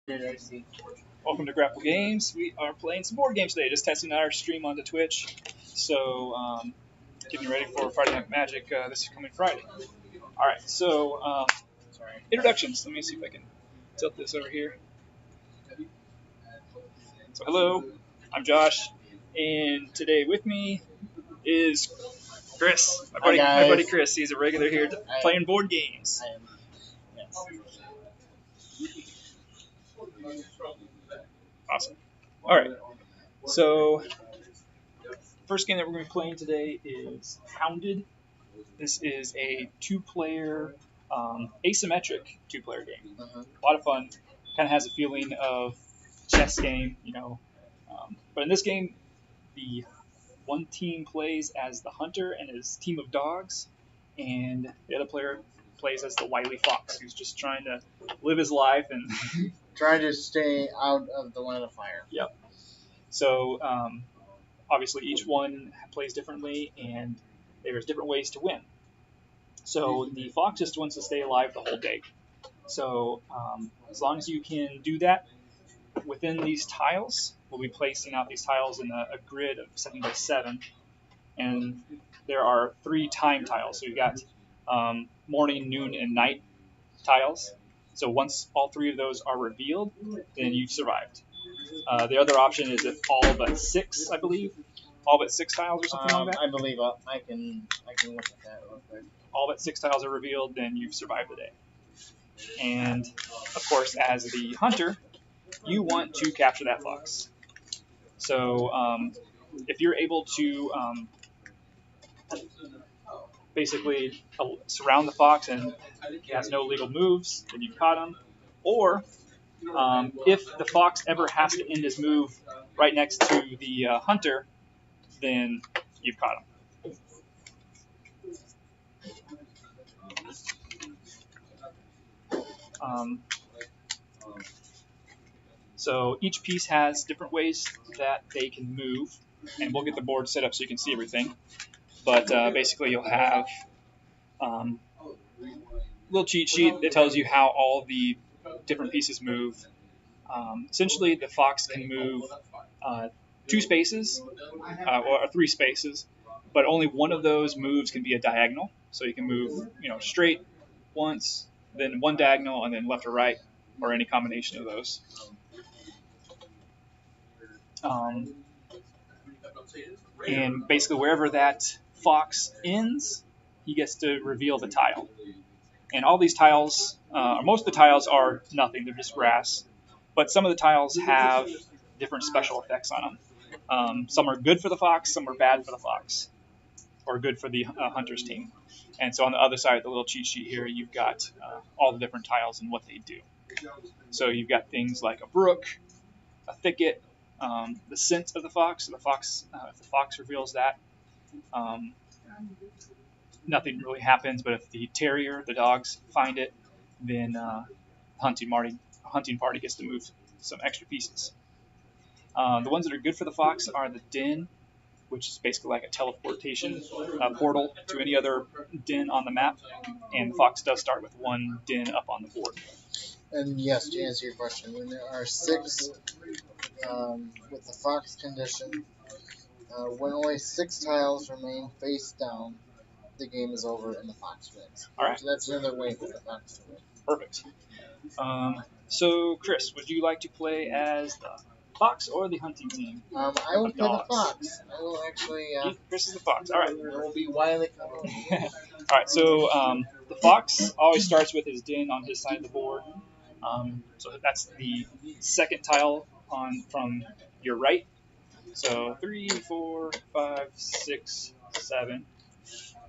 I see. Welcome to Grapple Games. We are playing some board games today, just testing our stream onto Twitch. So, getting ready for Friday Night Magic this coming Friday. Alright, so, introductions. Let me see if I can tilt this over here. So, hello, I'm Josh, and today with me is Chris, my buddy Chris. He's a regular here playing board games. I am. Yes. Awesome. Alright, so first game that we're going to be playing today is Hounded. This is a two-player, asymmetric two-player game. A lot of fun. Kind of has a feeling of chess game, you know. But in this game, the one team plays as the hunter and his team of dogs, and the other player plays as the wily fox, who's just trying to live his life and trying to stay out of the line of fire. Yep. So obviously each one plays differently, and there's different ways to win. So the fox just wants to stay alive the whole day. So as long as you can do that within these tiles, we'll be placing out these tiles in a grid of 7 by 7, and there are 3 time tiles. So you've got morning, noon, and night tiles. So once all 3 of those are revealed, then you've survived. The other option is if all but 6, I believe, all but 6 tiles or something like that. I believe I can look at that real quick. All but 6 tiles are revealed, then you've survived the day. And of course, as the hunter, you want to capture that fox. So if you're able to basically surround the fox and he has no legal moves, then you've caught him. Or if the fox ever has to end his move right next to the hunter, then you've caught him. So each piece has different ways that they can move, and we'll get the board set up so you can see everything. But basically you'll have a little cheat sheet that tells you how all the different pieces move. Essentially, the fox can move 2 spaces or 3 spaces, but only one of those moves can be a diagonal. So you can move, straight once, then one diagonal, and then left or right, or any combination of those. And basically, wherever that fox ends, he gets to reveal the tile. And all these tiles, most of the tiles are nothing, they're just grass. But some of the tiles have different special effects on them. Some are good for the fox, some are bad for the fox, or good for the hunter's team. And so on the other side of the little cheat sheet here, you've got all the different tiles and what they do. So you've got things like a brook, a thicket, the scent of the fox. So the fox, if the fox reveals that, nothing really happens. But if the terrier, the dogs, find it, then hunting party gets to move some extra pieces. The ones that are good for the fox are the den, which is basically like a teleportation portal to any other den on the map. And the fox does start with 1 den up on the board. And yes, to answer your question, when there are 6 with the fox condition, when only 6 tiles remain face down, the game is over and the fox wins. All right. So that's another way for the fox to win. Perfect. So, Chris, would you like to play as the fox or the hunting team? I will play the fox. I will actually... Chris is the fox. All right. There will be wily All right, so the fox always starts with his den on his side of the board. So that's the second tile from your right. So 3, 4, 5, 6, 7.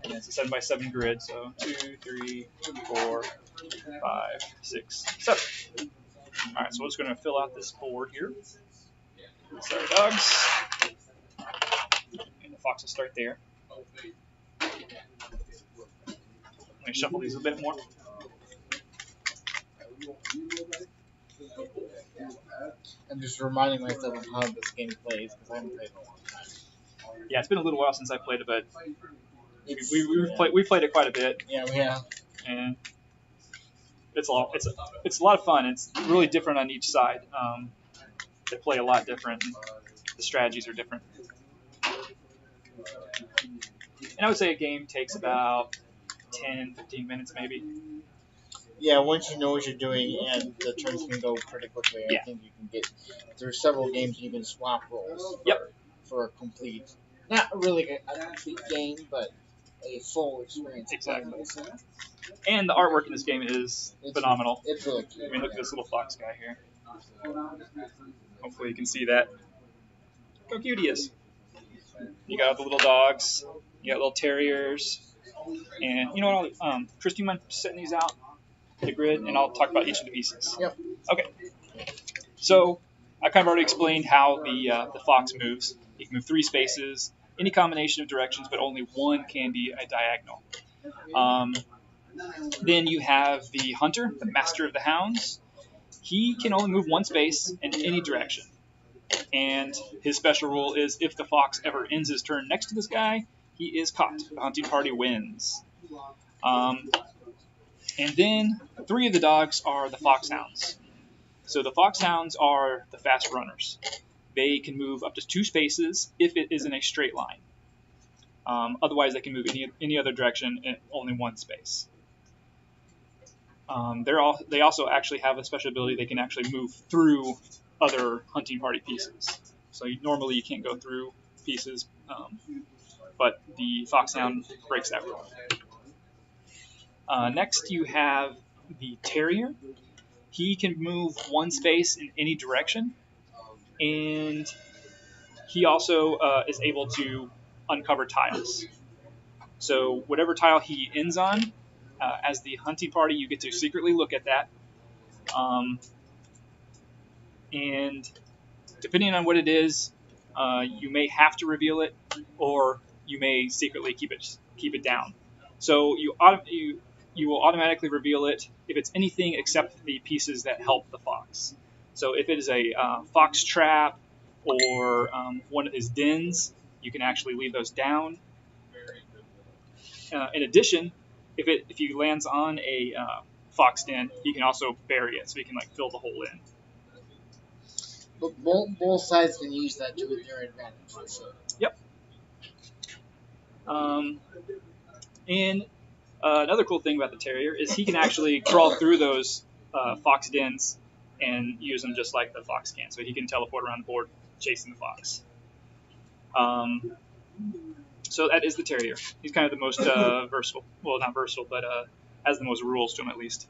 And it's a 7 by 7 grid, so 2, 3, 4, 5, 6, 7. All right, so we're just going to fill out this board here. These are dogs, and the fox will start there. Let me shuffle these a bit more. I'm just reminding myself of how this game plays because I haven't played it in a long time. Yeah, it's been a little while since I played it, but we played it quite a bit. Yeah, we have. And it's a lot of fun. It's really different on each side. They play a lot different. And the strategies are different. And I would say a game takes about 10, 15 minutes maybe. Yeah, once you know what you're doing, and the turns can go pretty quickly. Yeah. I think you can get. There's several games you can swap roles. Yep. For a complete, not really a complete game, but a full experience. Exactly. And the artwork in this game is phenomenal. It's really cute. I mean, look at this little fox guy here. Hopefully you can see that. Look how cute he is. You got the little dogs. You got little terriers. And you know what? Chris, do you mind setting these out, the grid, and I'll talk about each of the pieces. Yep. Okay. So I kind of already explained how the fox moves. You can move 3 spaces, any combination of directions, but only one can be a diagonal. Then you have the hunter, the master of the hounds. He can only move 1 space in any direction. And his special rule is if the fox ever ends his turn next to this guy, he is caught. The hunting party wins. And then 3 of the dogs are the foxhounds. So the foxhounds are the fast runners. They can move up to 2 spaces if it is in a straight line. Otherwise, they can move any other direction in only 1 space. They also actually have a special ability. They can actually move through other hunting party pieces. So normally you can't go through pieces, but the foxhound breaks that rule. Next, you have the terrier. He can move 1 space in any direction, and he also is able to uncover tiles. So whatever tile he ends on, as the hunting party, you get to secretly look at that. And depending on what it is, you may have to reveal it, or you may secretly keep it down. So you will automatically reveal it if it's anything except the pieces that help the fox. So if it is a fox trap or one of his dens, you can actually leave those down. In addition, if he lands on a fox den, he can also bury it, so he can fill the hole in. But both sides can use that to their advantage, for sure. Yep. And another cool thing about the terrier is he can actually crawl through those fox dens and use them just like the fox can. So he can teleport around the board chasing the fox. So that is the terrier. He's kind of the most versatile. Well, not versatile, but has the most rules to him at least.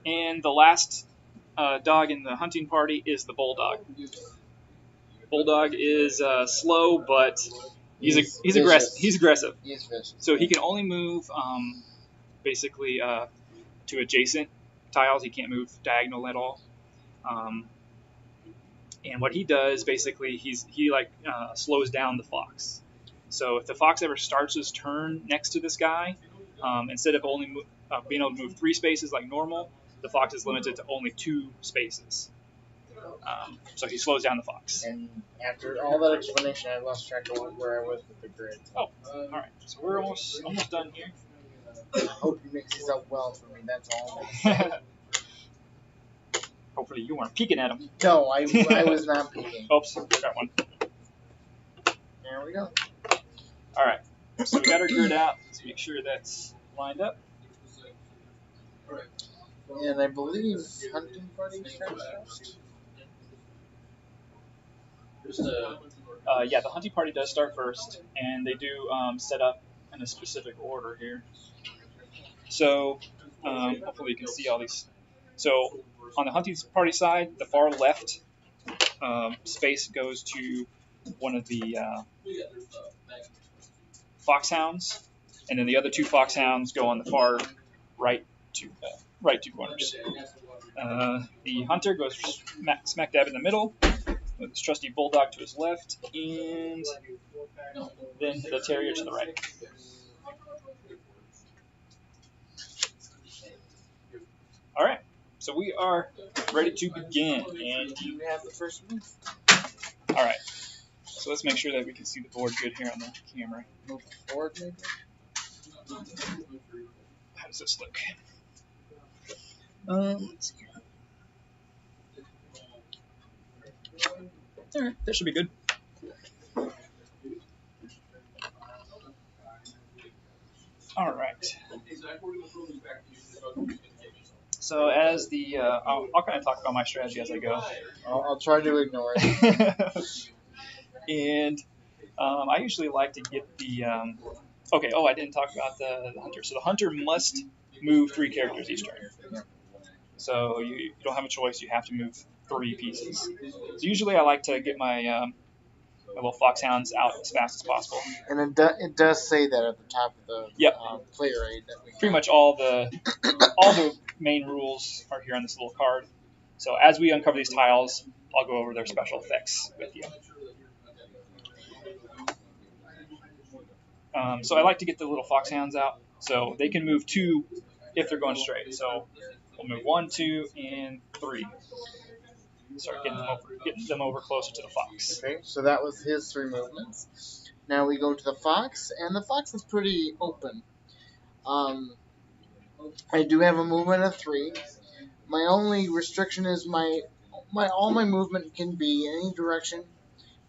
And the last dog in the hunting party is the bulldog. Bulldog is slow, but he's aggressive. He's aggressive. He is vicious. So he can only move basically to adjacent tiles. He can't move diagonal at all. And what he does basically, he slows down the fox. So if the fox ever starts his turn next to this guy, instead of only being able to move 3 spaces like normal, the fox is limited to only 2 spaces. So he slows down the fox. And after all that explanation, I lost track of where I was with the grid. Oh, all right. So we're almost done here. I hope you mix these up well for me. That's all. Hopefully you weren't peeking at him. No, I was not peeking. Oops, got one. There we go. All right. So we got our grid out. Let's make sure that's lined up. And I believe hunting party starts first. Yeah, the hunting party does start first, and they do set up in a specific order here. So hopefully you can see all these. So on the hunting party side, the far left space goes to one of the foxhounds, and then the other 2 foxhounds go on the far right 2 corners. The hunter goes smack dab in the middle, with his trusty bulldog to his left, and then the terrier to the right. All right, so we are ready to begin. And you have the first move. All right, so let's make sure that we can see the board good here on the camera. Move forward, maybe. How does this look? Let's see. All right, that should be good. All right. So as the, I'll kind of talk about my strategy as I go. I'll try to ignore it. And I usually like to get the. Okay. Oh, I didn't talk about the hunter. So the hunter must move 3 characters each turn. So you don't have a choice. You have to move 3 pieces. So usually I like to get my little foxhounds out as fast as possible. And it does say that at the top of the Yep. player aid that we Pretty much all the main rules are here on this little card. So as we uncover these tiles, I'll go over their special effects with you. So I like to get the little foxhounds out, so they can move 2 if they're going straight. So we'll move 1, 2, and 3. Start getting them over closer to the fox. Okay, so that was his 3 movements. Now we go to the fox, and the fox is pretty open. I do have a movement of 3. My only restriction is all my movement can be any direction,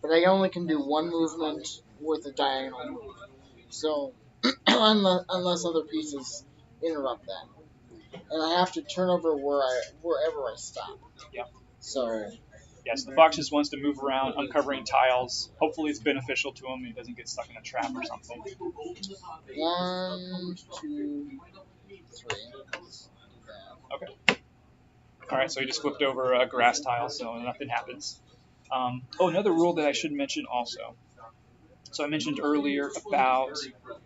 but I only can do 1 movement with a diagonal move. So unless other pieces interrupt that, and I have to turn over wherever I stop. Yeah. So. Yes, the fox just wants to move around, uncovering tiles. Hopefully, it's beneficial to him. He doesn't get stuck in a trap or something. 1, 2, 3. Okay. All right, so he just flipped over a grass tile, so nothing happens. Another rule that I should mention also. So I mentioned earlier about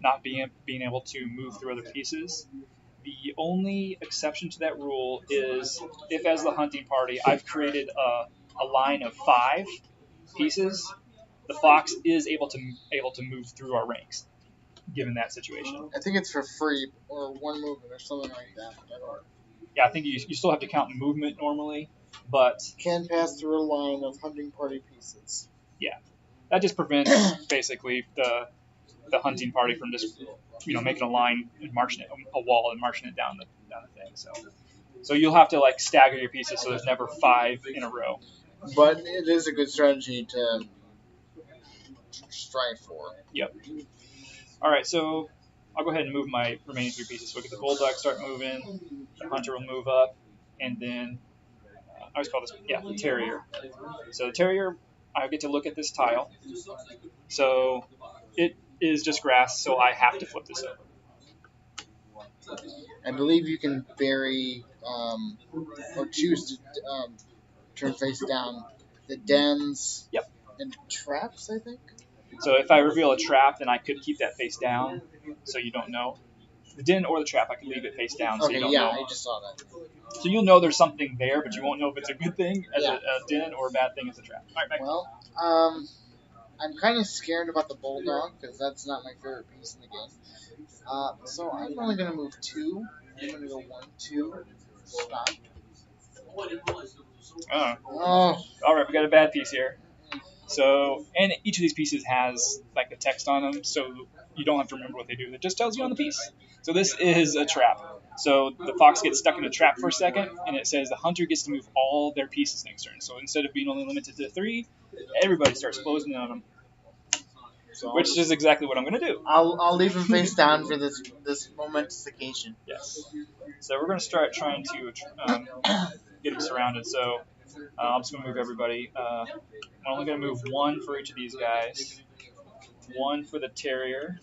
not being able to move through other pieces. The only exception to that rule is if, as the hunting party, I've created a line of 5 pieces, the fox is able to move through our ranks, given that situation. I think it's for free or 1 movement or something like that. Yeah, I think you still have to count movement normally, but can pass through a line of hunting party pieces. Yeah, that just prevents basically the hunting party from just making a line and marching it, a wall and marching it down the thing. So you'll have to like stagger your pieces so there's never 5 in a row. But it is a good strategy to strive for. Yep. All right, so I'll go ahead and move my remaining 3 pieces. So we'll get the bulldog start moving, the hunter will move up, and then I always call this the terrier. So the terrier, I get to look at this tile. So it is just grass, so I have to flip this over. I believe you can bury or choose to turn face down the dens. Yep. And traps, I think. So if I reveal a trap, then I could keep that face down, so you don't know. The den or the trap, I can leave it face down, so you don't know. I just saw that. So you'll know there's something there, but you won't know if it's a good thing as a den or a bad thing as a trap. All right, back. Well, I'm kind of scared about the bulldog because that's not my favorite piece in the game. So I'm only gonna move 2. I'm gonna go 1, 2. Stop. Oh. All right, we got a bad piece here. So, and each of these pieces has like the text on them, so you don't have to remember what they do. It just tells you on the piece. So this is a trap. So the fox gets stuck in a trap for a second, and it says the hunter gets to move all their pieces next turn. So instead of being only limited to 3, everybody starts closing in on them, which is exactly what I'm going to do. I'll leave him face down for this momentous occasion. Yes. So we're going to start trying to get him surrounded. So I'm just going to move everybody. I'm only going to move 1 for each of these guys. 1 for the terrier.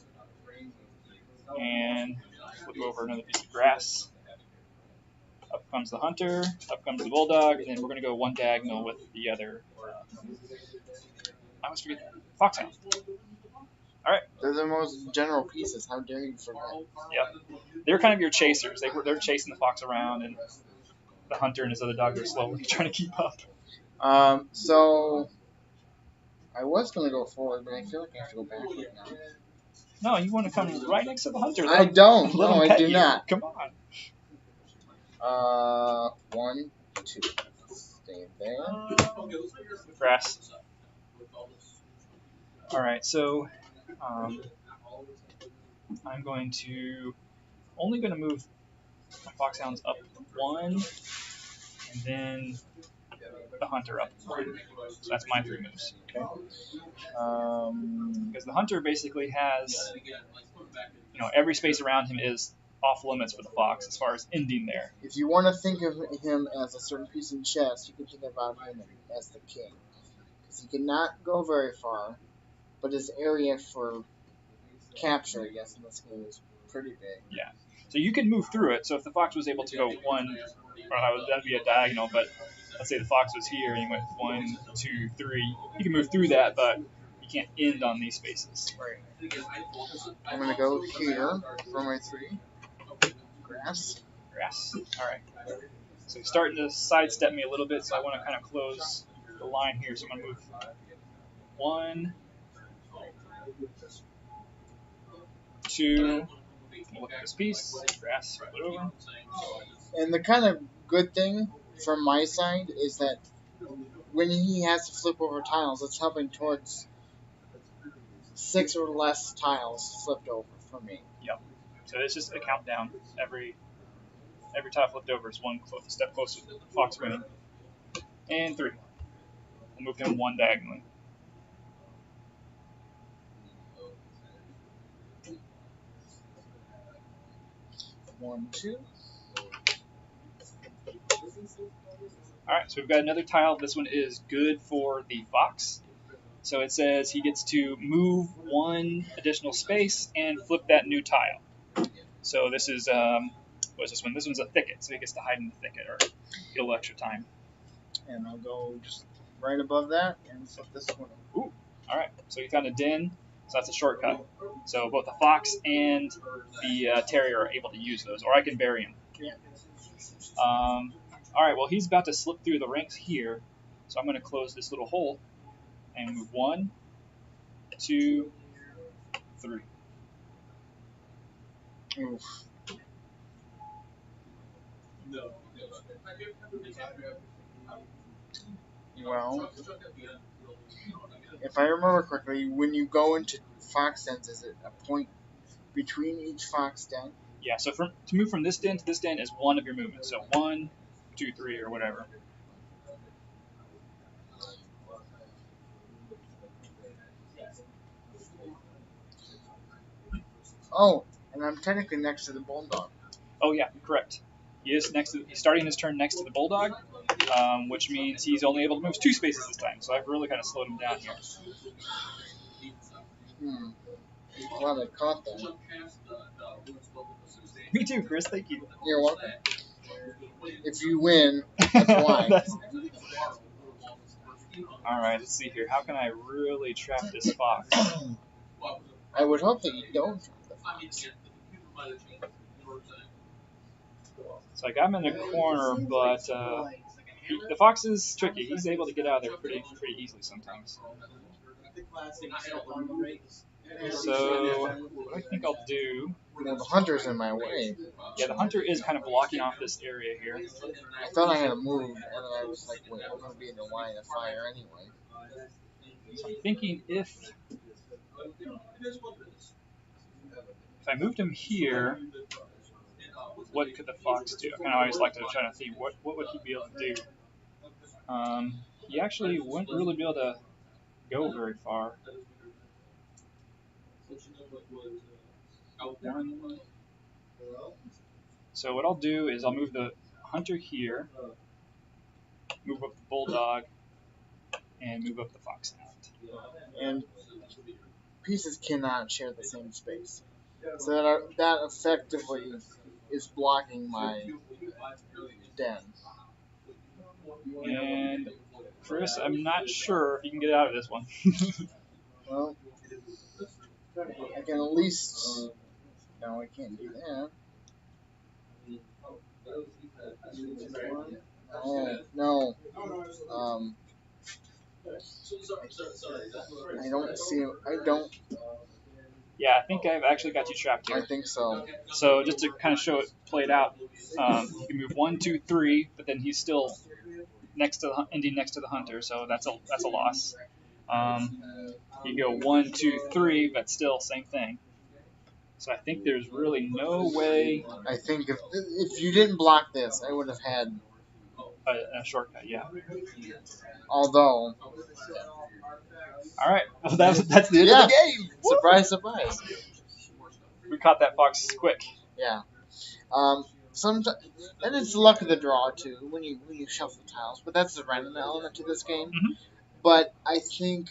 And flip over another piece of grass. Up comes the hunter. Up comes the bulldog. And then we're going to go 1 diagonal with the other. I always forget. Foxhound. All right. They're the most general pieces. How dare you forget? Yeah. They're kind of your chasers. They're chasing the fox around, and the hunter and his other dog are slowly trying to keep up. So I was going to go forward, but I feel like I have to go backward now. No, you want to come right next to the hunter. I don't. No, I do you. not. Come on. 1, 2. Stay there. Grass. All right, so I'm only going to move Foxhound's up 1, and then the hunter up 1. So that's my 3 moves. Okay. Because the hunter basically has, every space around him is off limits for the fox as far as ending there. If you want to think of him as a certain piece in chess, you can think about him as the king. Because he cannot go very far, but his area for capture, I guess, in this game is pretty big. Yeah. So you can move through it. So if the fox was able to go 1, or that'd be a diagonal, but let's say the fox was here and he went 1, 2, 3. You can move through that, but you can't end on these spaces. Right. I'm going to go here for my 3. Grass. All right. So he's starting to sidestep me a little bit, so I want to kind of close the line here. So I'm going to move 1, 2. Look at this piece. Grass. Flip it over. And the kind of good thing from my side is that when he has to flip over tiles, it's helping towards 6 or less tiles flipped over for me. Yep. So it's just a countdown. Every tile flipped over is 1 step closer to the fox winning. And 3. We'll move him 1 diagonally. One, 2. Alright, so we've got another tile. This one is good for the fox. So it says he gets to move 1 additional space and flip that new tile. So this is, what's this one? This one's a thicket, so he gets to hide in the thicket or get a little extra time. And I'll go just right above that and flip this one. Ooh, alright. So he found a den, so that's a shortcut. So both the fox and the terrier are able to use those, or I can bury him. Yeah. Alright, well he's about to slip through the ranks here, so I'm going to close this little hole and move 1, 2, 3. Oof. Well, if I remember correctly, when you go into fox dens, is it a point between each fox den? Yeah, so to move from this den to this den is 1 of your movements. So 1, 2, 3, or whatever. Oh, and I'm technically next to the bulldog. Oh yeah, correct. He's starting his turn next to the bulldog, which means he's only able to move 2 spaces this time. So I've really kind of slowed him down here. Glad I caught that. Me too, Chris. Thank you. You're welcome. If you win, that's why. All right, let's see here. How can I really trap this fox? I would hope that you don't trap the fox. So I got him in the corner, but the fox is tricky. He's able to get out of there pretty easily sometimes. So what I think I'll do... Well, the hunter's in my way. Yeah, the hunter is kind of blocking off this area here. I thought I had to move, and then I was like, wait, I'm going to be in the line of fire anyway. So I'm thinking if I moved him here, what could the fox do? I kind of always like to try to think, what would he be able to do? He actually wouldn't really be able to go very far. So what I'll do is I'll move the hunter here, move up the bulldog, and move up the foxhound. And pieces cannot share the same space. So that effectively is blocking my den. And Chris, I'm not sure if you can get out of this one. Well, I can at least... No, I can't do that. No. I don't see... I don't... Yeah, I think I've actually got you trapped here. I think so. So just to kind of show it played out, you can move 1, 2, 3, but then he's still ending next to the hunter, so that's a loss. You go 1, 2, 3, but still same thing. So I think there's really no way I think if you didn't block this, I would have had. a shortcut. Yeah. Although, All right. Well, that's the end yeah, of the game. surprise, surprise. We caught that fox quick. Yeah. Sometimes, and it's the luck of the draw too when you shuffle the tiles. But that's the random element to this game. Mhm. But I think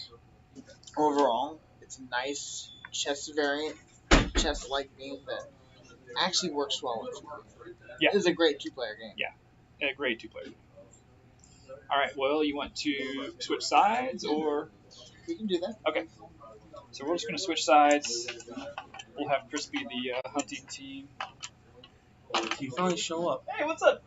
overall, it's a nice chess variant, chess-like game that actually works well with you. Yeah. It's a great two-player game. Yeah. A great 2-player game. All right. Well, you want to switch sides or? We can do that. Okay. So we're just going to switch sides. We'll have Chris be the hunting team. You finally show up. Hey, what's up?